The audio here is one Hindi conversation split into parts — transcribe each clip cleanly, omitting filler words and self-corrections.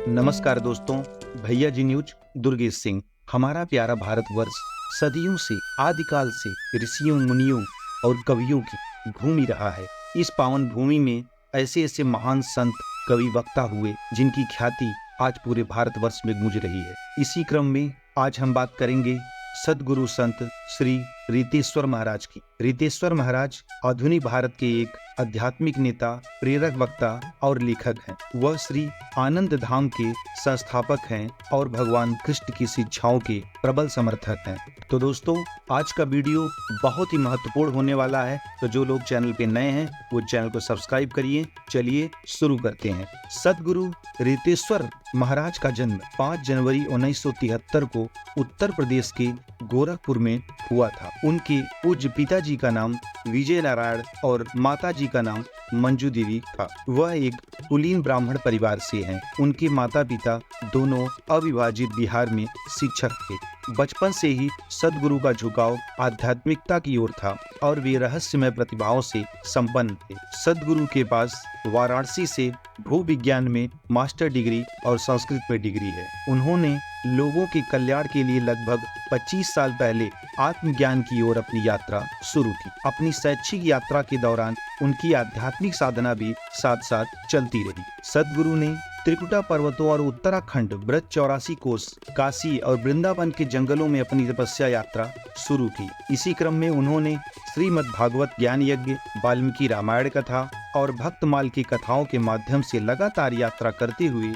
नमस्कार दोस्तों, भैया जी न्यूज दुर्गेश सिंह। हमारा प्यारा भारतवर्ष सदियों से, आदिकाल से ऋषियों, मुनियों और कवियों की भूमि रहा है। इस पावन भूमि में ऐसे ऐसे महान संत, कवि, वक्ता हुए जिनकी ख्याति आज पूरे भारतवर्ष में गूंज रही है। इसी क्रम में आज हम बात करेंगे सद्गुरु संत श्री रितेश्वर महाराज की। रितेश्वर महाराज आधुनिक भारत के एक आध्यात्मिक नेता, प्रेरक, वक्ता और लेखक हैं। वह श्री आनंद धाम के संस्थापक हैं और भगवान कृष्ण की शिक्षाओं के प्रबल समर्थक हैं। तो दोस्तों, आज का वीडियो बहुत ही महत्वपूर्ण होने वाला है, तो जो लोग चैनल पे नए हैं वो चैनल को सब्सक्राइब करिए। चलिए शुरू करते हैं। सद्गुरु रितेश्वर महाराज का जन्म 5 जनवरी 1973 को उत्तर प्रदेश के गोरखपुर में हुआ था। उनके पूज्य पिताजी का नाम विजय नारायण और माताजी का नाम मंजू देवी था। वह एक कुलीन ब्राह्मण परिवार से हैं। उनके माता पिता दोनों अविभाजित बिहार में शिक्षक थे। बचपन से ही सद्गुरु का झुकाव आध्यात्मिकता की ओर था और वे रहस्यमय प्रतिभाओं से संपन्न थे। सद्गुरु के पास वाराणसी से भूविज्ञान में मास्टर डिग्री और संस्कृत में डिग्री है। उन्होंने लोगों के कल्याण के लिए लगभग 25 साल पहले आत्मज्ञान की ओर अपनी यात्रा शुरू की। अपनी शैक्षिक यात्रा के दौरान उनकी आध्यात्मिक साधना भी साथ साथ चलती रही। सद्गुरु ने त्रिकुटा पर्वतों और उत्तराखंड, ब्रज 84 कोस, काशी और वृंदावन के जंगलों में अपनी तपस्या यात्रा शुरू की। इसी क्रम में उन्होंने श्रीमद् भागवत ज्ञान यज्ञ, वाल्मीकि रामायण कथा और भक्तमाल की कथाओं के माध्यम से लगातार यात्रा करते हुए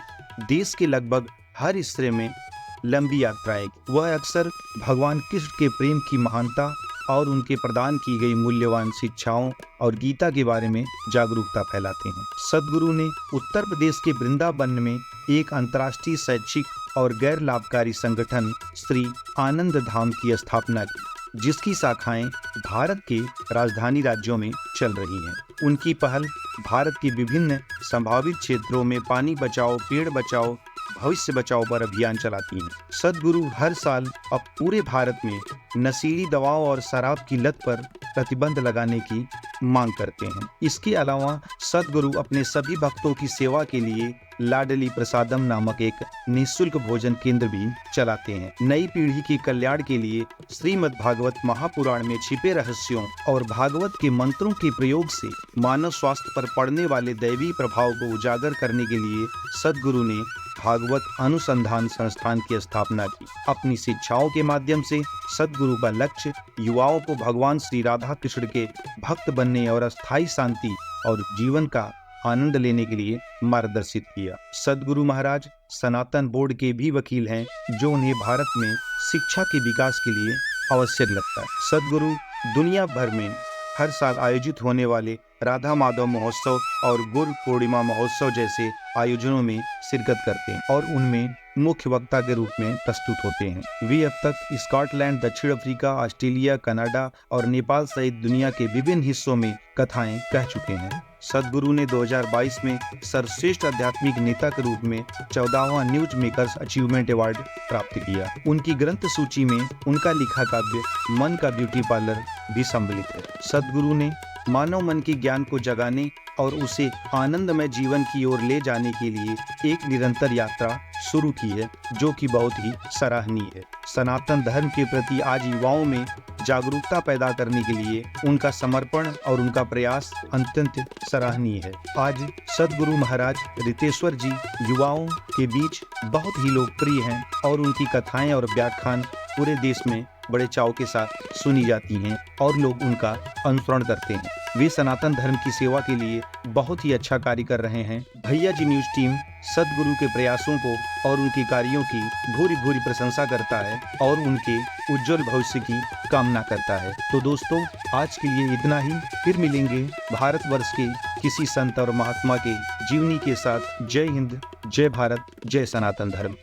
देश के लगभग हर हिस्से में लंबी यात्राएं की। वह अक्सर भगवान कृष्ण के प्रेम की महानता और उनके प्रदान की गई मूल्यवान शिक्षाओं और गीता के बारे में जागरूकता फैलाते हैं। सद्गुरु ने उत्तर प्रदेश के वृंदावन में एक अंतर्राष्ट्रीय शैक्षिक और गैर लाभकारी संगठन श्री आनंद धाम की स्थापना की, जिसकी शाखाएं भारत के राजधानी राज्यों में चल रही हैं। उनकी पहल भारत के विभिन्न संभावित क्षेत्रों में पानी बचाओ, पेड़ बचाओ, भविष्य बचाओ पर अभियान चलाती हैं। सद्गुरु हर साल अब पूरे भारत में नशीली दवाओं और शराब की लत पर प्रतिबंध लगाने की मांग करते हैं। इसके अलावा सद्गुरु अपने सभी भक्तों की सेवा के लिए लाडली प्रसादम नामक एक निःशुल्क भोजन केंद्र भी चलाते हैं। नई पीढ़ी के कल्याण के लिए श्रीमद् भागवत महापुराण में छिपे रहस्यों और भागवत के मंत्रों के प्रयोग से मानव स्वास्थ्य पर पड़ने वाले दैवी प्रभाव को उजागर करने के लिए सद्गुरु ने भागवत अनुसंधान संस्थान की स्थापना की। अपनी शिक्षाओं के माध्यम से सद्गुरु का लक्ष्य युवाओं को भगवान श्री राधा कृष्ण के भक्त बनने और अस्थायी शांति और जीवन का आनंद लेने के लिए मार्गदर्शित किया। सद्गुरु महाराज सनातन बोर्ड के भी वकील हैं, जो उन्हें भारत में शिक्षा के विकास के लिए आवश्यक लगता है। सद्गुरु दुनिया भर में हर साल आयोजित होने वाले राधा माधव महोत्सव और गुरु पूर्णिमा महोत्सव जैसे आयोजनों में शिरकत करते हैं और उनमें मुख्य वक्ता के रूप में प्रस्तुत होते हैं। वे अब तक स्कॉटलैंड, दक्षिण अफ्रीका, ऑस्ट्रेलिया, कनाडा और नेपाल सहित दुनिया के विभिन्न हिस्सों में कथाएं कह चुके हैं। सद्गुरु ने 2022 में सर्वश्रेष्ठ आध्यात्मिक नेता के रूप में 14वां न्यूज मेकर्स अचीवमेंट अवार्ड प्राप्त किया। उनकी ग्रंथ सूची में उनका लिखा काव्य मन का ब्यूटी पार्लर भी सम्मिलित है। सद्गुरु ने मानव मन के ज्ञान को जगाने और उसे आनंदमय जीवन की ओर ले जाने के लिए एक निरंतर यात्रा शुरू की है, जो कि बहुत ही सराहनीय है। सनातन धर्म के प्रति आज युवाओं में जागरूकता पैदा करने के लिए उनका समर्पण और उनका प्रयास अत्यंत सराहनीय है। आज सद्गुरु महाराज रितेश्वर जी युवाओं के बीच बहुत ही लोकप्रिय हैं और उनकी कथाएं और व्याख्यान पूरे देश में बड़े चाव के साथ सुनी जाती हैं और लोग उनका अनुसरण करते हैं। वे सनातन धर्म की सेवा के लिए बहुत ही अच्छा कार्य कर रहे हैं। भैया जी न्यूज टीम सद्गुरु के प्रयासों को और उनके कार्यों की भूरी भूरी प्रशंसा करता है और उनके उज्जवल भविष्य की कामना करता है। तो दोस्तों, आज के लिए इतना ही। फिर मिलेंगे भारतवर्ष के किसी संत और महात्मा के जीवनी के साथ। जय हिंद, जय भारत, जय सनातन धर्म।